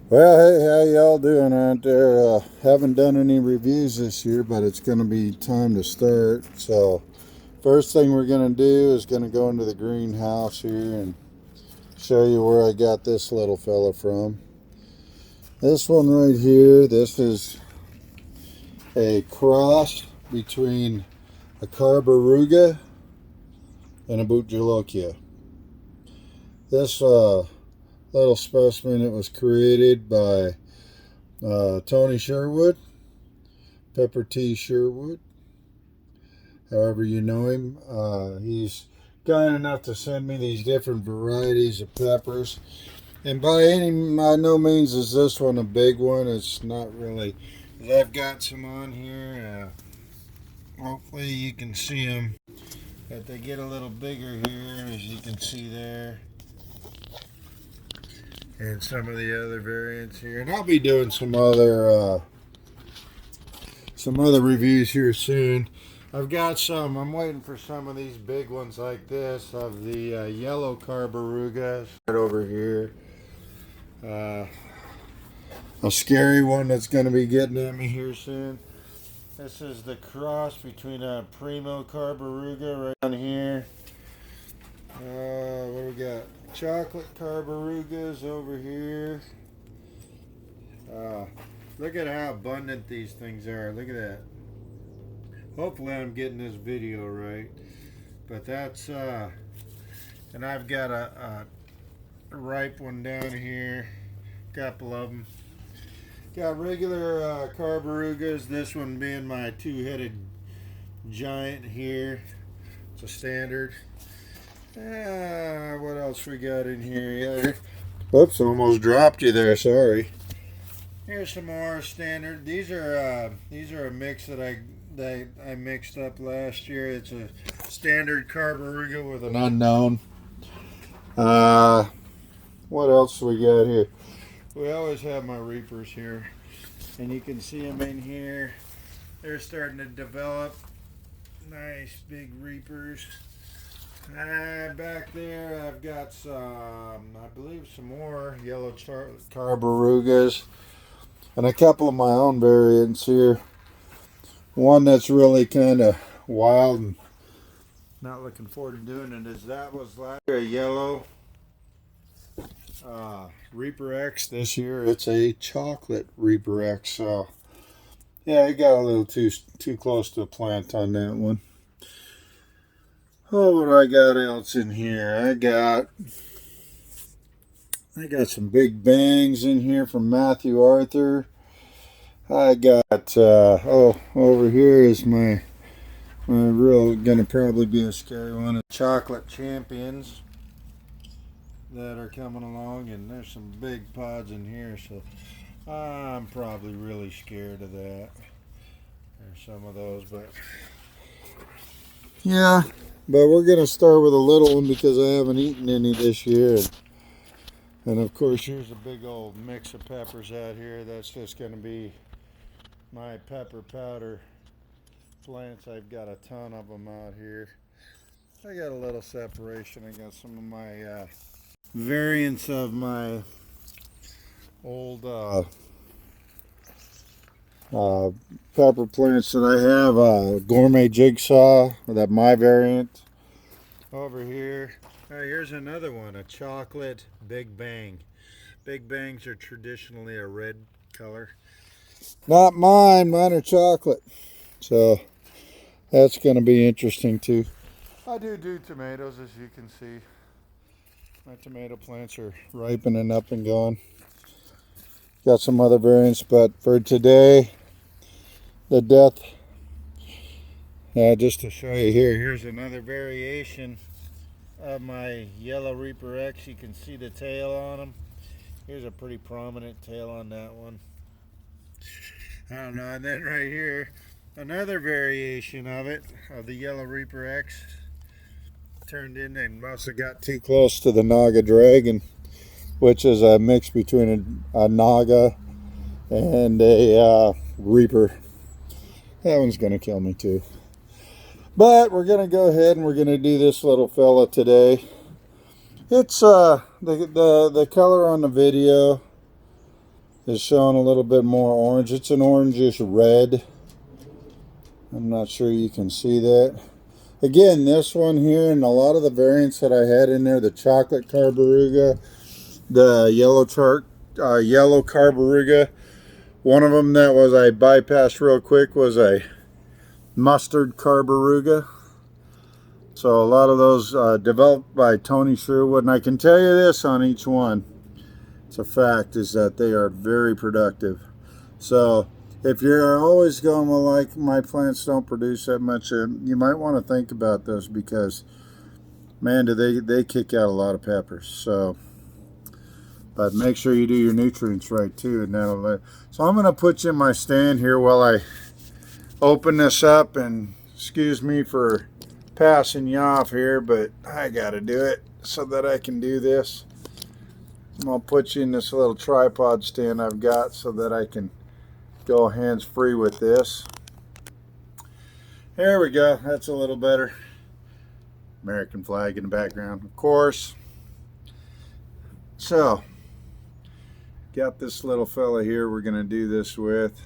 Well, hey, how y'all doing out there? Haven't done any reviews this year, but it's going to be time to start. So, first thing we're going to do is going to go into the greenhouse here and show you where I got this little fella from. This one right here, this is a cross between a Carbaruga and a Bhut Jolokia. This little specimen, it was created by Tony Sherwood, Pepper T. Sherwood, however you know him. He's kind enough to send me these different varieties of peppers. And by no means is this one a big one. It's not really. I've got some on here. Hopefully you can see them. But they get a little bigger here, as you can see there. And some of the other variants here. And I'll be doing some other reviews here soon. I've got some. I'm waiting for some of these big ones like this of the yellow Carbarugas right over here. A scary one that's going to be getting at me here soon. This is the cross between a Primo Carbaruga right down here. What do we got? Chocolate Carbarugas over here. Look at how abundant these things are. Look at that. Hopefully I'm getting this video right. But that's, and I've got a ripe one down here. Couple of them. Got regular Carbarugas. This one being my two-headed giant here. It's a standard. What else we got in here? Yeah. Whoops, almost dropped you there. Sorry. Here's some more standard. These are a mix that I mixed up last year. It's a standard Carbaruga with an unknown. What else we got here? We always have my reapers here, and you can see them in here. They're starting to develop. Nice big reapers. Back there I've got some, I believe some more yellow Carbarugas and a couple of my own variants here. One that's really kind of wild and not looking forward to doing it is that was last year a yellow Reaper X. This year it's a chocolate Reaper X. So yeah, it got a little too close to a plant on that one. Oh, what do I got else in here? I got some big bangs in here from Matthew Arthur. I got over here is my real gonna probably be a scary one. Chocolate Champions that are coming along, and there's some big pods in here, so I'm probably really scared of that. There's some of those, but yeah. But we're going to start with a little one because I haven't eaten any this year. And of course, here's a big old mix of peppers out here. That's just going to be my pepper powder plants. I've got a ton of them out here. I got a little separation. I got some of my variants of my old pepper plants that I have. Gourmet Jigsaw, that my variant. Over here, here's another one, a chocolate Big Bang. Big Bangs are traditionally a red color. Not mine, mine are chocolate. So that's going to be interesting too. I do tomatoes, as you can see. My tomato plants are ripening up and going. Got some other variants, but for today, the death, just to show you here, here's another variation of my yellow Reaper X. You can see the tail on them. Here's a pretty prominent tail on that one. I don't know. And then right here, another variation of it, of the yellow Reaper X. Turned in and must have got too close to the Naga Dragon, which is a mix between a Naga and a Reaper. That one's going to kill me too. But we're going to go ahead and we're going to do this little fella today. It's the color on the video is showing a little bit more orange. It's an orangish red. I'm not sure you can see that. Again, this one here and a lot of the variants that I had in there, the chocolate Carbaruga, the yellow Carbaruga. One of them that was I bypassed real quick was a mustard Carbaruga. So a lot of those developed by Tony Sherwood, and I can tell you this on each one, it's a fact, is that they are very productive. So if you're always going, well, like my plants don't produce that much, you might want to think about those, because man, do they kick out a lot of peppers. So, but make sure you do your nutrients right too, and that'll. So I'm going to put you in my stand here while I open this up, and excuse me for passing you off here, but I got to do it so that I can do this. I'm going to put you in this little tripod stand I've got so that I can go hands-free with this. There we go. That's a little better. American flag in the background, of course. So, got this little fella here we're going to do this with.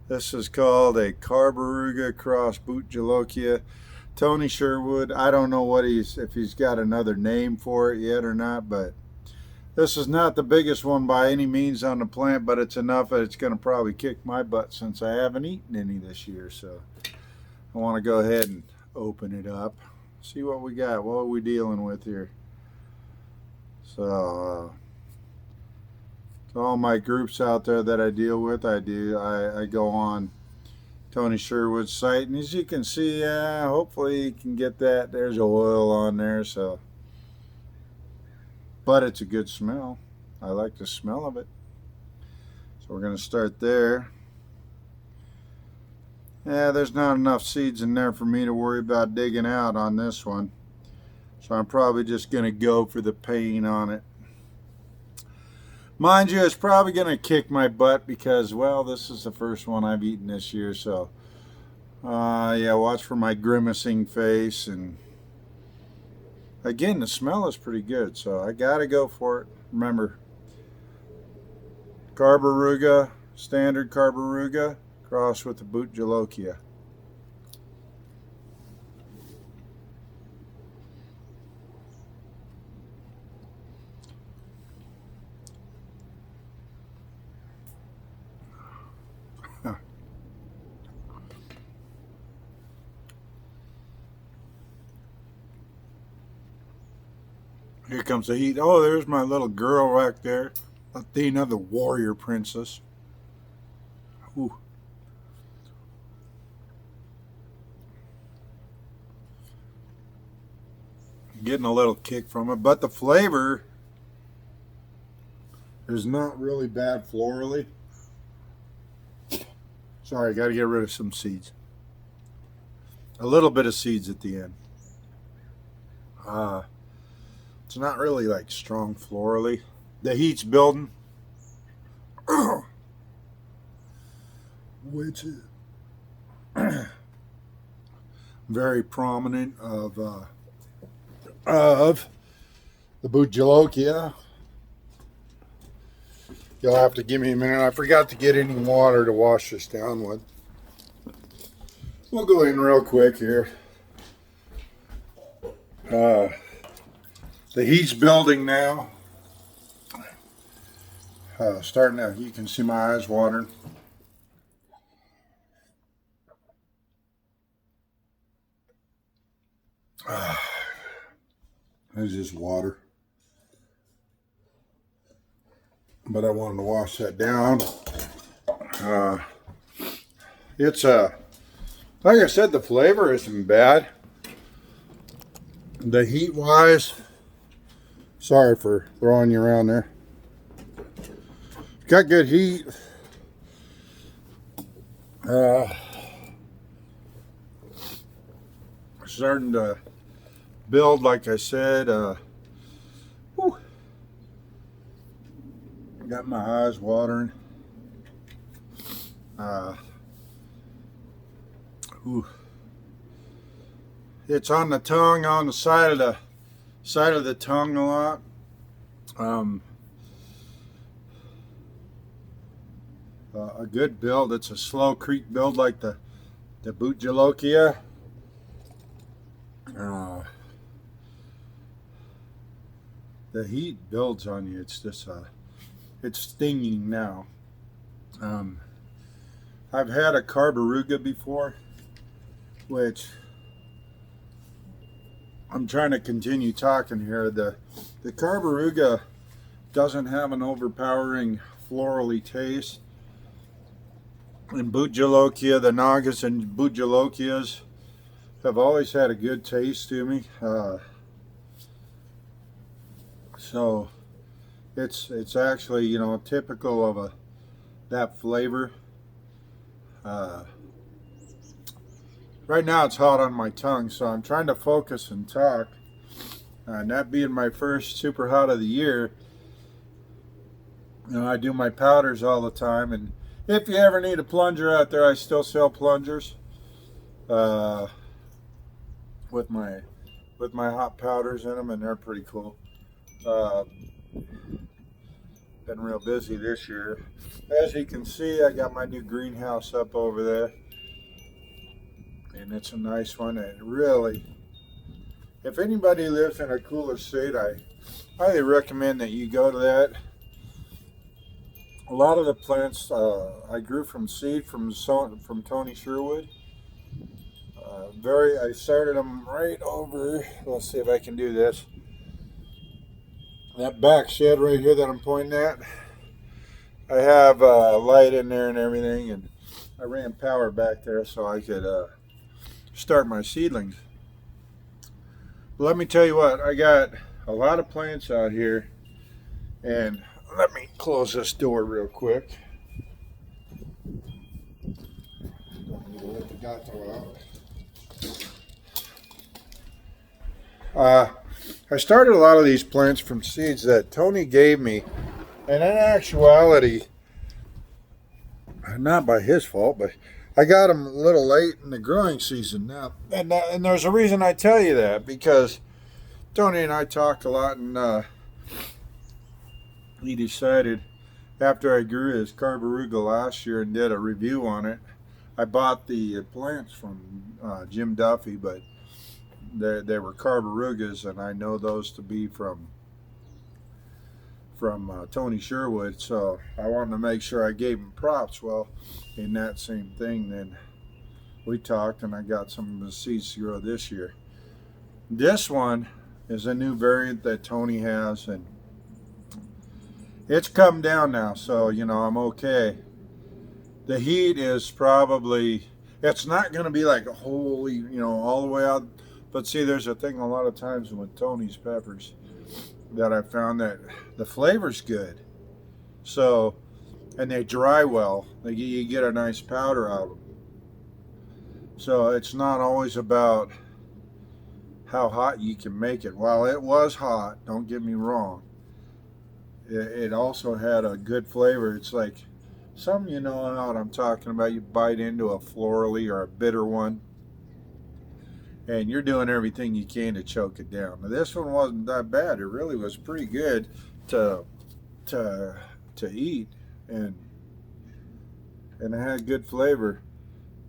This is called a Carbaruga cross Bhut Jolokia. Tony Sherwood. I don't know if he's got another name for it yet or not, but this is not the biggest one by any means on the plant, but it's enough that it's going to probably kick my butt since I haven't eaten any this year. So I want to go ahead and open it up, see what we got. What are we dealing with here? So to all my groups out there that I deal with, I go on Tony Sherwood's site, and as you can see, hopefully you can get that. There's oil on there, so, but it's a good smell. I like the smell of it. So we're going to start there. Yeah, there's not enough seeds in there for me to worry about digging out on this one, so I'm probably just going to go for the pain on it. Mind you, it's probably going to kick my butt because, well, this is the first one I've eaten this year, so yeah, watch for my grimacing face. And again, the smell is pretty good, so I gotta go for it. Remember, Carbaruga, standard Carbaruga, crossed with the Bhut Jolokia. Here comes the heat. Oh, there's my little girl right there. Athena, the warrior princess. Ooh. Getting a little kick from it, but the flavor is not really bad florally. Sorry, got to get rid of some seeds. A little bit of seeds at the end. It's not really like strong florally. The heat's building, which is very prominent of the Bhut Jolokia. You'll have to give me a minute. I forgot to get any water to wash this down with. We'll go in real quick here. The heat's building now. Starting to, you can see my eyes watering. It's just water. But I wanted to wash that down. It's like I said, the flavor isn't bad. The heat wise, sorry for throwing you around there. Got good heat. Starting to build, like I said. Got my eyes watering. It's on the tongue, on the side of the tongue a lot. a good build. It's a slow creep build like the Bhut Jolokia. The heat builds on you. It's just it's stinging now. I've had a Carbaruga before, which I'm trying to continue talking here. The Carbaruga doesn't have an overpowering florally taste. And Bhut Jolokia, the Nagas and Bhut Jolokias have always had a good taste to me. So it's actually, you know, typical of that flavor. Right now it's hot on my tongue, so I'm trying to focus and talk. And that being my first super hot of the year, you know, I do my powders all the time. And if you ever need a plunger out there, I still sell plungers with my hot powders in them, and they're pretty cool. Been real busy this year. As you can see, I got my new greenhouse up over there, and it's a nice one. It really, if anybody lives in a cooler state, I highly recommend that you go to that. A lot of the plants I grew from seed from Tony Sherwood. I started them right over. Let's see if I can do this. That back shed right here that I'm pointing at, I have light in there and everything, and I ran power back there so I could start my seedlings. But let me tell you what, I got a lot of plants out here, and let me close this door real quick. Don't need to let the gato out. I started a lot of these plants from seeds that Tony gave me, and in actuality, not by his fault, but I got them a little late in the growing season now. And there's a reason I tell you that, because Tony and I talked a lot, and he decided after I grew his Carbaruga last year and did a review on it, I bought the plants from Jim Duffy, but they were Carbarugas, and I know those to be from Tony Sherwood, so I wanted to make sure I gave him props. Well, in that same thing, then we talked, and I got some of the seeds to grow this year. This one is a new variant that Tony has, and it's come down now, so you know I'm okay. The heat is probably, it's not going to be like a holy, you know, all the way out. But see, there's a thing a lot of times with Tony's peppers that I found that the flavor's good. So, and they dry well. You get a nice powder out of them. So it's not always about how hot you can make it. While it was hot, don't get me wrong, it also had a good flavor. It's like some, you know what I'm talking about. You bite into a florally or a bitter one, and you're doing everything you can to choke it down. Now, this one wasn't that bad. It really was pretty good to eat, and it had good flavor.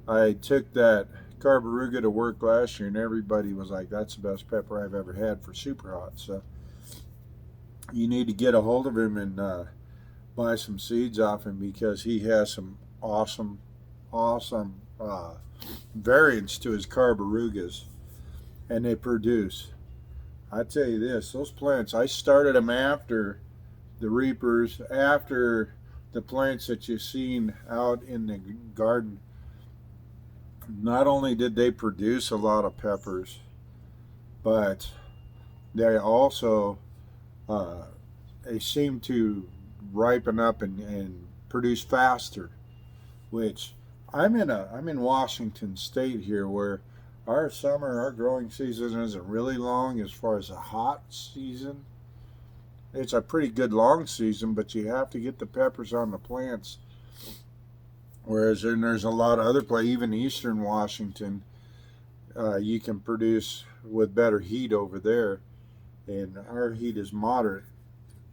I took that Carbaruga to work last year, and everybody was like, that's the best pepper I've ever had for super hot. So you need to get a hold of him and buy some seeds off him, because he has some awesome variants to his Carbarugas, and they produce. I tell you this, those plants, I started them after the reapers, after the plants that you've seen out in the garden. Not only did they produce a lot of peppers, but they also they seem to ripen up and produce faster, which I'm in Washington State here, where our growing season isn't really long as far as a hot season. It's a pretty good long season, but you have to get the peppers on the plants. Whereas then there's a lot of other places, even eastern Washington, you can produce with better heat over there. And our heat is moderate.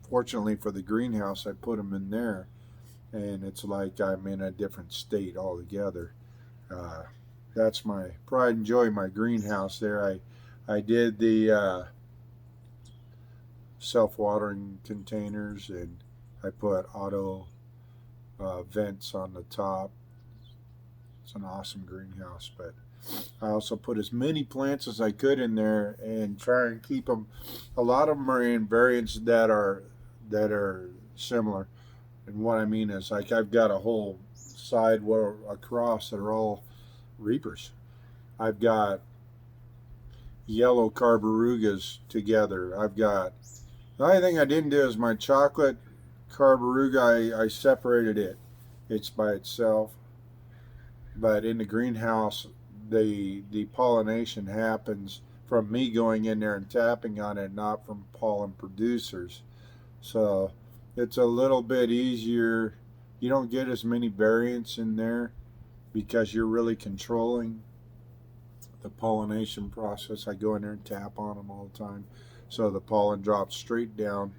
Fortunately for the greenhouse, I put them in there. and it's like I'm in a different state altogether. Uh, that's my pride and joy. My greenhouse there. I did the self-watering containers, and I put auto vents on the top. It's an awesome greenhouse, but I also put as many plants as I could in there and try and keep them. A lot of them are in variants that are similar, and what I mean is, like, I've got a whole side where across that are all reapers. I've got yellow Carbarugas together. I've got, the only thing I didn't do is my chocolate Carbaruga. I separated it. It's by itself. But in the greenhouse, the pollination happens from me going in there and tapping on it, not from pollen producers. So it's a little bit easier. You don't get as many variants in there because you're really controlling the pollination process. I go in there and tap on them all the time, so the pollen drops straight down,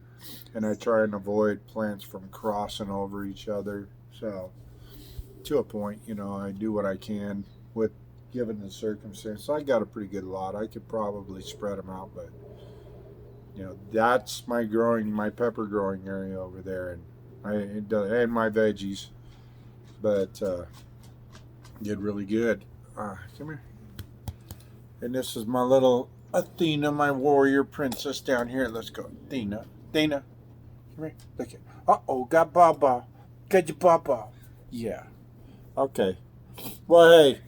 and I try and avoid plants from crossing over each other. So to a point, I do what I can with given the circumstance. So I got a pretty good lot. I could probably spread them out, but that's my pepper growing area over there, and my veggies. But did really good. Come here. And this is my little Athena, my warrior princess down here. Let's go, Athena. Athena, come here. Look here. Uh-oh, got Baba. Got your Baba. Yeah. Okay. Well, hey,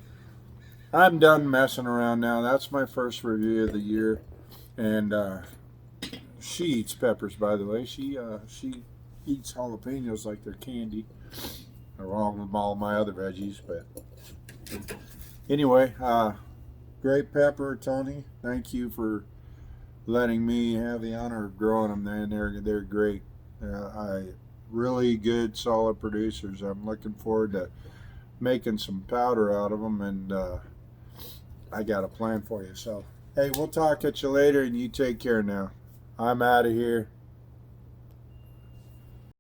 I'm done messing around now. That's my first review of the year. And she eats peppers, by the way. She eats jalapenos like they're candy. Along with all my other veggies, but anyway, great pepper, Tony. Thank you for letting me have the honor of growing them. Man, they're great. I really good, solid producers. I'm looking forward to making some powder out of them, and I got a plan for you. So, hey, we'll talk at you later, and you take care now. I'm out of here.